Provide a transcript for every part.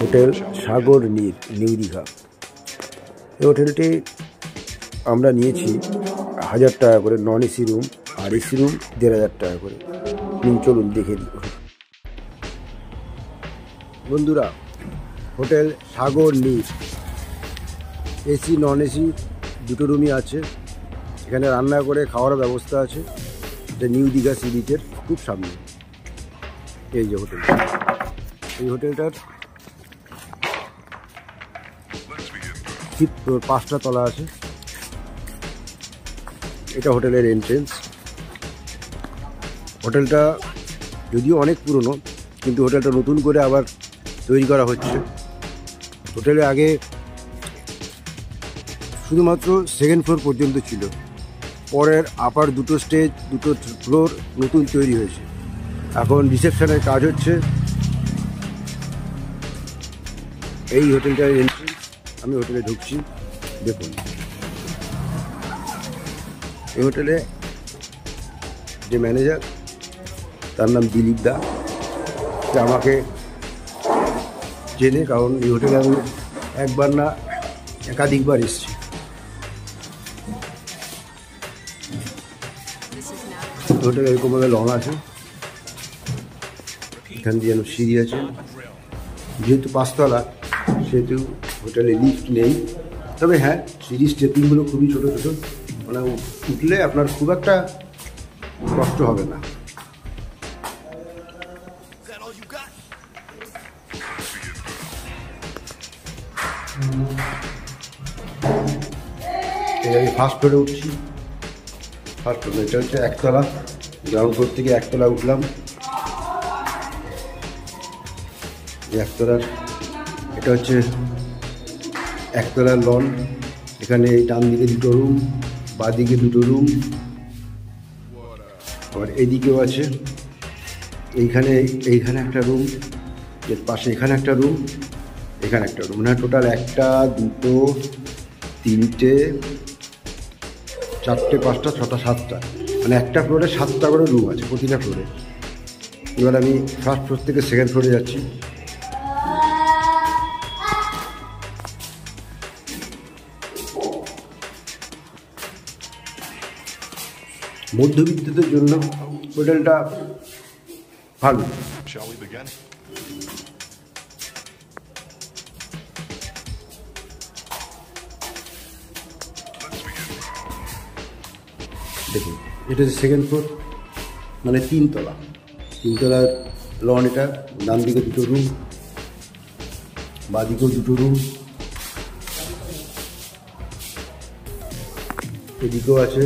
Hotel সাগর নীর, new Digha. এই হোটেলটি আমরা নিয়েছি 1000 টাকা করে নন এসি রুম, আর এসি রুম 1500 টাকা করে। চলুন দেখে দিই। বন্ধুরা, হোটেল সাগর নীর, এসি নন এসি দুটো রুমই আছে। এখানে রান্না করে খাওয়ার ব্যবস্থা আছে। এটা নিউ দীঘা সি বিচের খুব সামনে। এই যে হোটেল, এই হোটেলটার 5টা তলা আছে। এটা হোটেলের এন্ট্রেন্স। হোটেলটা যদিও অনেক পুরনো, কিন্তু হোটেলটা নতুন করে আবার তৈরি করা হচ্ছে। হোটেলে আগে শুধুমাত্র 2nd ফ্লোর পর্যন্ত ছিল, পরের আপার 2টো স্টেজ 2টো ফ্লোর নতুন তৈরি হয়েছে। এখন রিসেপশনের কাজ হচ্ছে। এই হোটেলটার এন্ট্রেন্স। আমি হোটেলে ঢুকছি, দেখুন। এই হোটেলে যে ম্যানেজার, তার নাম দিলীপ দা। সে আমাকে চেনে, কারণ এই হোটেলে আমি একবার না একাধিকবার এসেছি। হোটেলে এরকমভাবে লন আছে, এখান দিয়ে সিঁড়ি আছে। যেহেতু 5 তলা, সেহেতু হোটেলে লিফট নেই। তবে হ্যাঁ, সিঁড়ি স্টেপিংগুলো খুবই ছোটো ছোটো, মানে উঠলে আপনার খুব একটা কষ্ট হবে না। আমি ফার্স্ট ফ্লোরে উঠছি। ফার্স্ট ফ্লোর এটা হচ্ছে 1 তলা। গ্রাউন্ড ফ্লোর থেকে 1 তলা উঠলাম। 1 তলার এটা হচ্ছে 1 তলার লন। এখানে ডান দিকে 2টো রুম, বাঁ দিকে 2টো রুম, আবার এদিকেও আছে। এইখানে একটা রুম, এর পাশে এখানে একটা রুম, এখানে একটা রুম। মানে টোটাল 1টা 2টো 3টে 4টে 5টা 6টা 7টা, মানে একটা ফ্লোরে 7টা করে রুম আছে প্রতিটা ফ্লোরে। এবার আমি ফার্স্ট ফ্লোর থেকে 2nd ফ্লোরে যাচ্ছি। মধ্যবিত্তদের জন্য হোটেলটা ভালো। দেখুন, এটা হচ্ছে 2nd ফ্লোর, মানে 3 তলা। 3 তলার লন এটা। ডান দিকে 2টো রুম, বাঁ দিকেও 2টো রুম, এদিকেও আছে।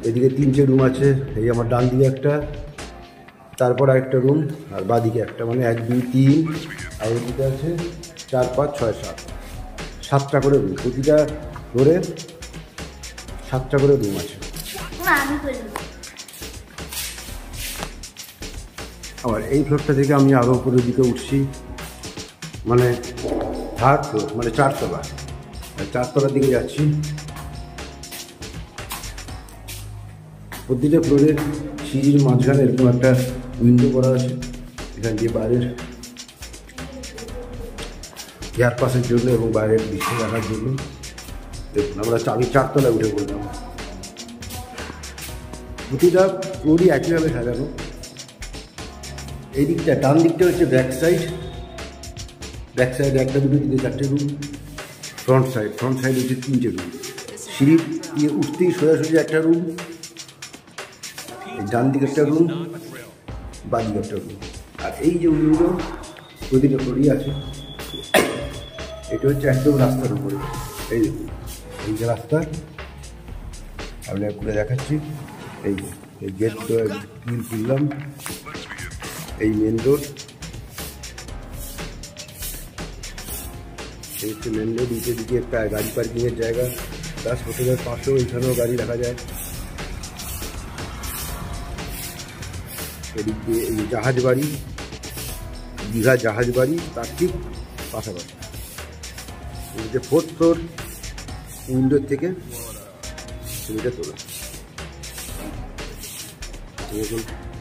এদিকে 3টে রুম আছে। এই আমার ডান দিকে একটা, তারপর আরেকটা রুম, আর বাঁ দিকে একটা, মানে 1 2 3, আর ওদিকে আছে 4 5 6 7, 7টা করে রুম। প্রতিটা ফ্লোরে 7টা করে রুম আছে। আবার এই ফ্লোরটা থেকে আমি আরও উপরের দিকে উঠছি, মানে 3rd ফ্লোর, মানে 4 তলা। 4 তলার দিকে যাচ্ছি। প্রতিটা ফ্লোরের সিঁড়ির মাঝখানে এরকম একটা উইন্ডো করা আছে, এখান দিয়ে বাইরের এয়ার পাসের জন্য এবং বাইরের দৃশ্য দেখার জন্য। দেখুন, আমি 4 তলায় উঠে পড়লাম। প্রতিটা ফ্লোরই একইভাবে সাজানো। এই দিকটা, ডান দিকটা হচ্ছে ব্যাক সাইড। ব্যাক সাইডে 1টা 2টো 3টে 4টে রুম। ফ্রন্ট সাইড হচ্ছে 3টে রুম। সিঁড়ি দিয়ে উঠতেই সোজাসুজি একটা রুম, ডান দিকে একটা রুম, বাঁ দিকে একটা রুম। আর এই যে উইন্ডো প্রতিটা ফ্লোরই আছে। এটা হচ্ছে একদম রাস্তার উপরে। এই দেখুন, এই যে রাস্তা, আমি ঘুরে দেখাচ্ছি। এই গেট খুললাম, এই মেন রোড। এই হচ্ছে মেন রোড। নিচের দিকে একটা গাড়ি পার্কিংয়ের জায়গা, প্লাস হোটেলের পাশেও এখানেও গাড়ি রাখা যায়। এদিক দিয়ে এই জাহাজ বাড়ি, দীঘা জাহাজ বাড়ি, তার ঠিক পাশাপাশি। এই যে 4th ফ্লোর, উইন্ডোর থেকে ছবিটা তোলা।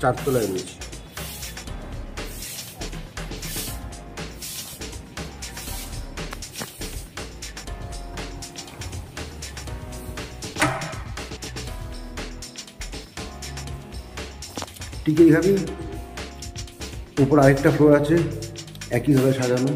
4 তলায় রয়েছে। ঠিক এইভাবেই উপর আরেকটা ফ্লোর আছে, একইভাবে সাজানো।